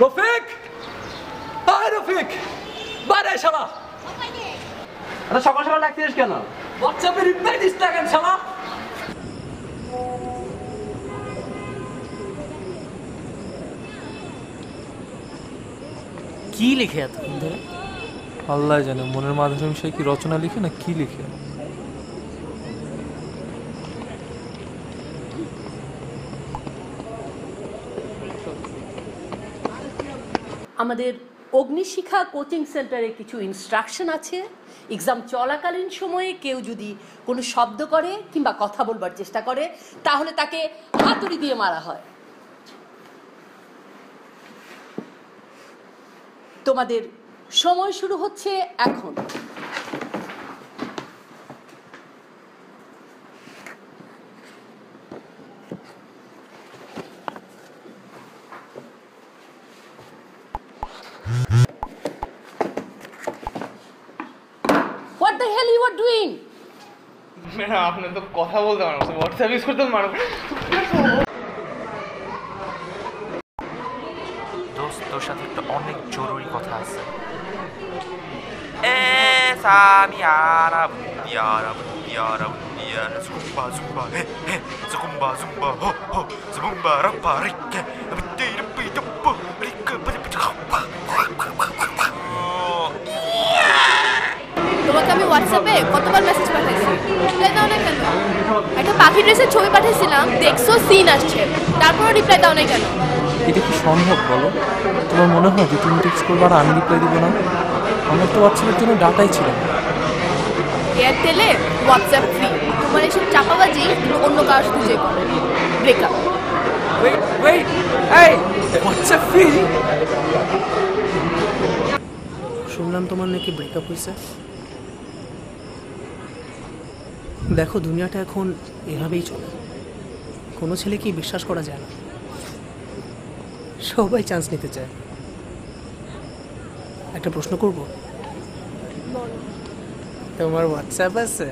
রফিক, আয় রফিক, বাইরে আয় শালা। আরে সকাল সকাল ডাকছিস কেন? হোয়াটসঅ্যাপে রিপ্লাই দিস না কেন শালা? কি লিখে এতক্ষণ ধরে? আল্লাহ জানে, মনের মাধ্যমে সে কি রচনা লিখে না কি লিখে। আমাদের অগ্নিশিখা কোচিং সেন্টারে কিছু ইনস্ট্রাকশন আছে। এক্সাম চলাকালীন সময়ে কেউ যদি কোনো শব্দ করে কিংবা কথা বলবার চেষ্টা করে তাহলে তাকে হাতুড়ি দিয়ে মারা হয়। তোমাদের সময় শুরু হচ্ছে এখন। What the hell you are doing? Madam আপনি তো কথা বলতে পারেন, হোয়াটসঅ্যাপ ইউজ করতে পারেন। দোস্ত, তোর সাথে একটা অনেক জরুরি কথা আছে। সামিয়ারা বুন্দিয়ারা বুন্দিয়ারা বুন্দিয়ারা জুম্বা জুম্বা হে হে জুম্বা জুম্বা হো হো জুম্বা রাপা রিকে বিতে বিতে রিকে বিতে তোমাকে আমি হোয়াটসঅ্যাপে কতবার মেসেজ পাঠাইছি, রিপ্লাই দাও না কেন? একটা পাখি ড্রেসের ছবি পাঠাইছিলাম, দেখছো সিন আসছে, তারপরও রিপ্লাই দাও না কেন? এটা কি সম্ভব বলো? তোমার মনে হয় যে তুমি টেক্সট করবে আর আমি রিপ্লাই দিব না? আমার তো হোয়াটসঅ্যাপের জন্য ডাটাই ছিল না। এয়ারটেলে হোয়াটসঅ্যাপ ফ্রি, তোমার এসব চাপাবাজি তুমি অন্য কারোর সাথে যে করো। ব্রেকআপ। ওয়েট, এই হোয়াটসঅ্যাপ ফ্রি? শুনলাম তোমার নাকি ব্রেকআপ হয়েছে। দেখো, দুনিয়াটা এখন এভাবেই চলে। কোনো ছেলেকেই বিশ্বাস করা যায় না, সবাই চান্স নিতে চায়। একটা প্রশ্ন করব, তোমার হোয়াটসঅ্যাপ আছে?